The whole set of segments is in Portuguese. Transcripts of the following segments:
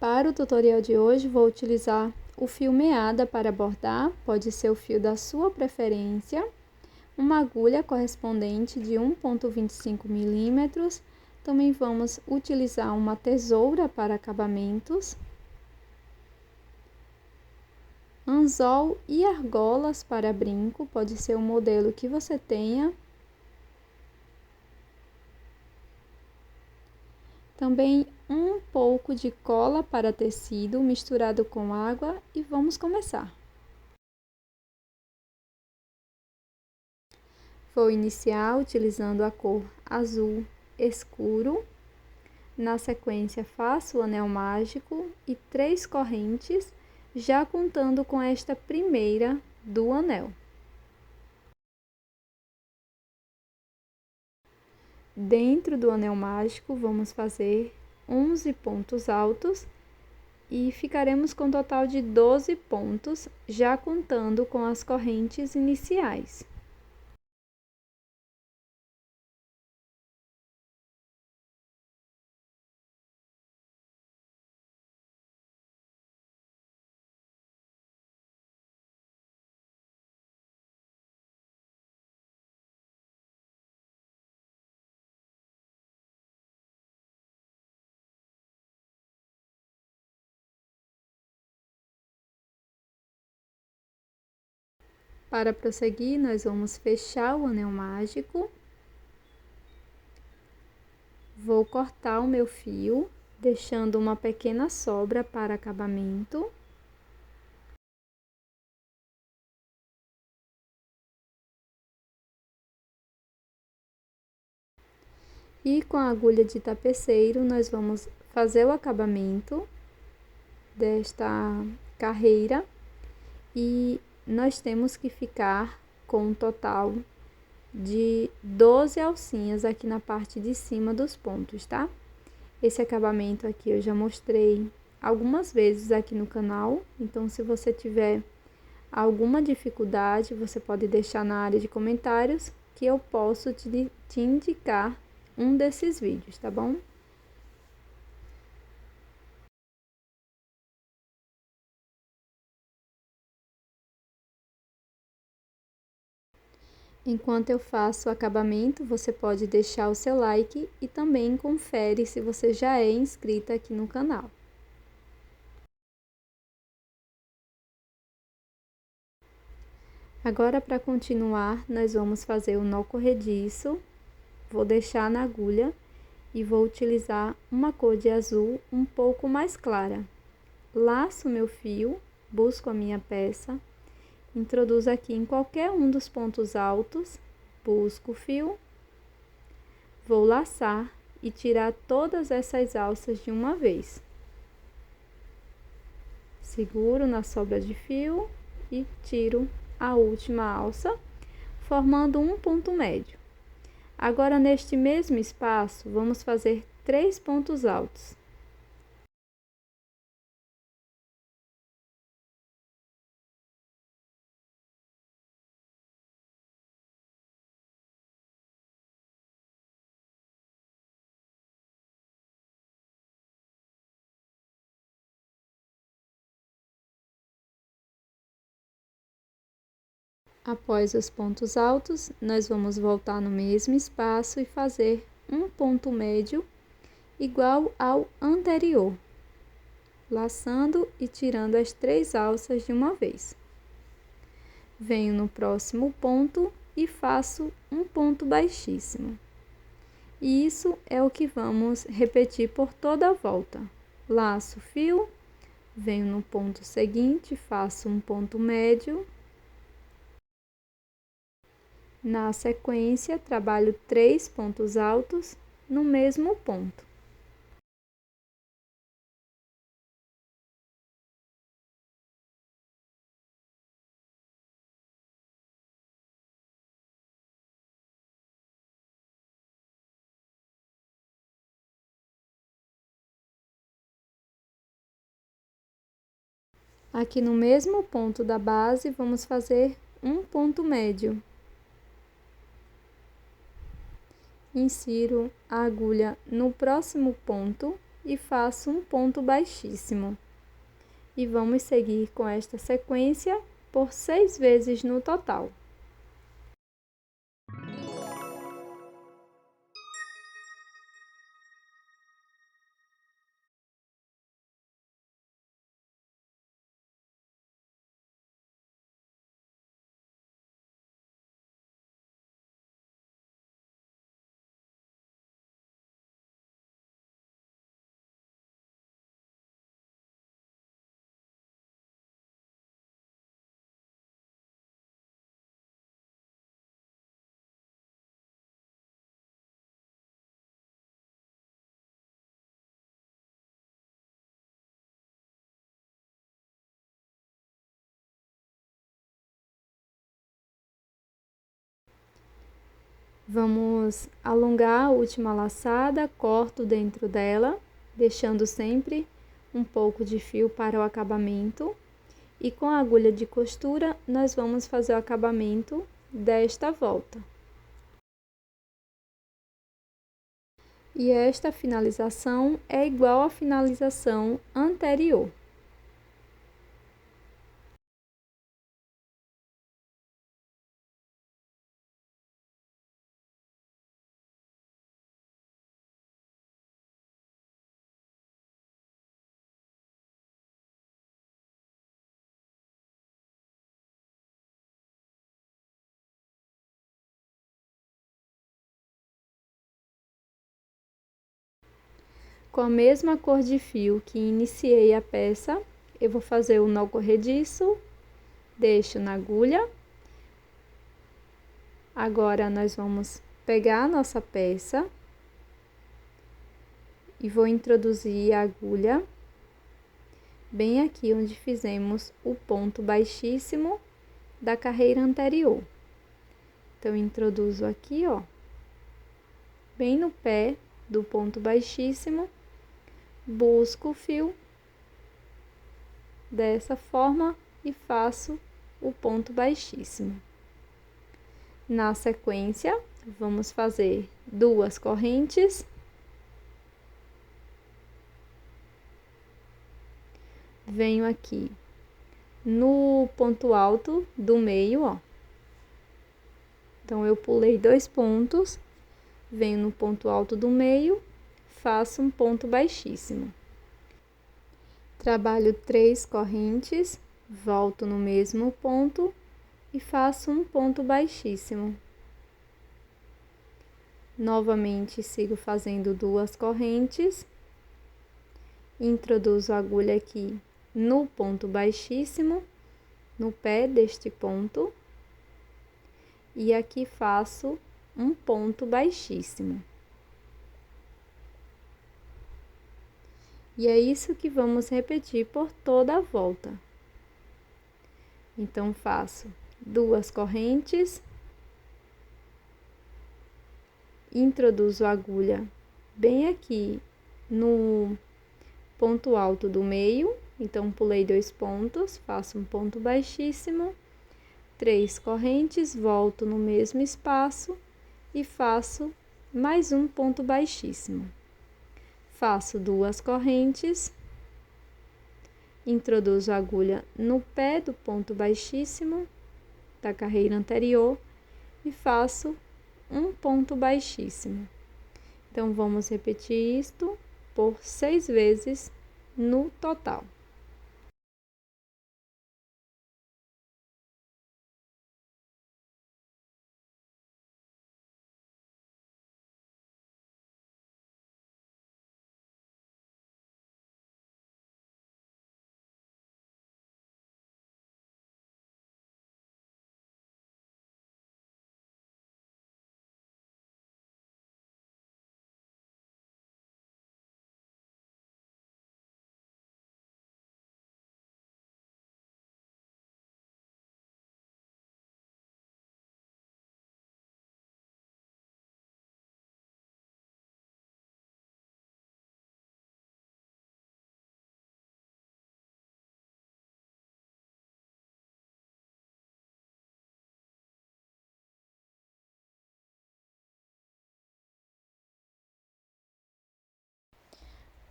Para o tutorial de hoje, vou utilizar o fio meada para bordar, pode ser o fio da sua preferência, uma agulha correspondente de 1,25 milímetros, também vamos utilizar uma tesoura para acabamentos, anzol e argolas para brinco, pode ser o modelo que você tenha. Também um pouco de cola para tecido misturado com água e vamos começar. Vou iniciar utilizando a cor azul escuro. Na sequência, faço o anel mágico e 3 correntes, já contando com esta primeira do anel. Dentro do anel mágico, vamos fazer 11 pontos altos e ficaremos com um total de 12 pontos, já contando com as correntes iniciais. Para prosseguir, nós vamos fechar o anel mágico. Vou cortar o meu fio, deixando uma pequena sobra para acabamento. E com a agulha de tapeceiro, nós vamos fazer o acabamento desta carreira e nós temos que ficar com um total de 12 alcinhas aqui na parte de cima dos pontos, tá? Esse acabamento aqui eu já mostrei algumas vezes aqui no canal, então se você tiver alguma dificuldade, você pode deixar na área de comentários que eu posso te indicar um desses vídeos, tá bom? Enquanto eu faço o acabamento, você pode deixar o seu like e também confere se você já é inscrita aqui no canal. Agora, para continuar, nós vamos fazer o nó corrediço. Vou deixar na agulha e vou utilizar uma cor de azul um pouco mais clara. Laço meu fio, busco a minha peça, introduzo aqui em qualquer um dos pontos altos, busco o fio, vou laçar e tirar todas essas alças de uma vez. Seguro na sobra de fio e tiro a última alça, formando um ponto médio. Agora, neste mesmo espaço, vamos fazer 3 pontos altos. Após os pontos altos, nós vamos voltar no mesmo espaço e fazer um ponto médio igual ao anterior, laçando e tirando as 3 alças de uma vez. Venho no próximo ponto e faço um ponto baixíssimo. E isso é o que vamos repetir por toda a volta. Laço o fio, venho no ponto seguinte, faço um ponto médio. Na sequência, trabalho 3 pontos altos no mesmo ponto. Aqui no mesmo ponto da base, vamos fazer um ponto médio. Insiro a agulha no próximo ponto e faço um ponto baixíssimo. E vamos seguir com esta sequência por 6 vezes no total. Vamos alongar a última laçada, corto dentro dela, deixando sempre um pouco de fio para o acabamento. E com a agulha de costura, nós vamos fazer o acabamento desta volta. E esta finalização é igual à finalização anterior. Com a mesma cor de fio que iniciei a peça, eu vou fazer o nó corrediço, deixo na agulha. Agora, nós vamos pegar a nossa peça e vou introduzir a agulha bem aqui onde fizemos o ponto baixíssimo da carreira anterior. Então, introduzo aqui, ó, bem no pé do ponto baixíssimo, busco o fio dessa forma e faço o ponto baixíssimo. Na sequência, vamos fazer 2 correntes. Venho aqui no ponto alto do meio, ó. Então, eu pulei 2 pontos, venho no ponto alto do meio, faço um ponto baixíssimo. Trabalho 3 correntes, volto no mesmo ponto e faço um ponto baixíssimo. Novamente, sigo fazendo 2 correntes, introduzo a agulha aqui no ponto baixíssimo, no pé deste ponto, e aqui faço um ponto baixíssimo. E é isso que vamos repetir por toda a volta. Então, faço 2 correntes, introduzo a agulha bem aqui no ponto alto do meio, então pulei 2 pontos, faço um ponto baixíssimo, 3 correntes, volto no mesmo espaço e faço mais um ponto baixíssimo. Faço 2 correntes, introduzo a agulha no pé do ponto baixíssimo da carreira anterior e faço um ponto baixíssimo. Então, vamos repetir isto por 6 vezes no total.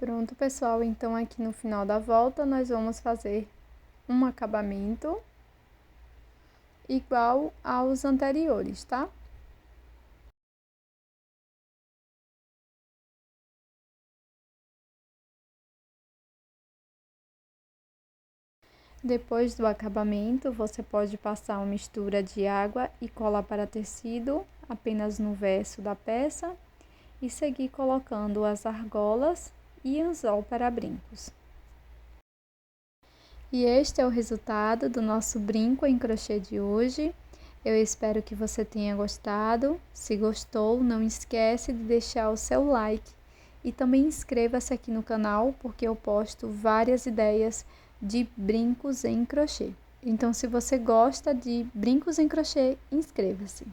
Pronto, pessoal, então aqui no final da volta nós vamos fazer um acabamento igual aos anteriores, tá? Depois do acabamento, você pode passar uma mistura de água e cola para tecido apenas no verso da peça e seguir colocando as argolas e anzol para brincos. E este é o resultado do nosso brinco em crochê de hoje. Eu espero que você tenha gostado. Se gostou, não esquece de deixar o seu like e também inscreva-se aqui no canal, porque eu posto várias ideias de brincos em crochê. Então, se você gosta de brincos em crochê, inscreva-se.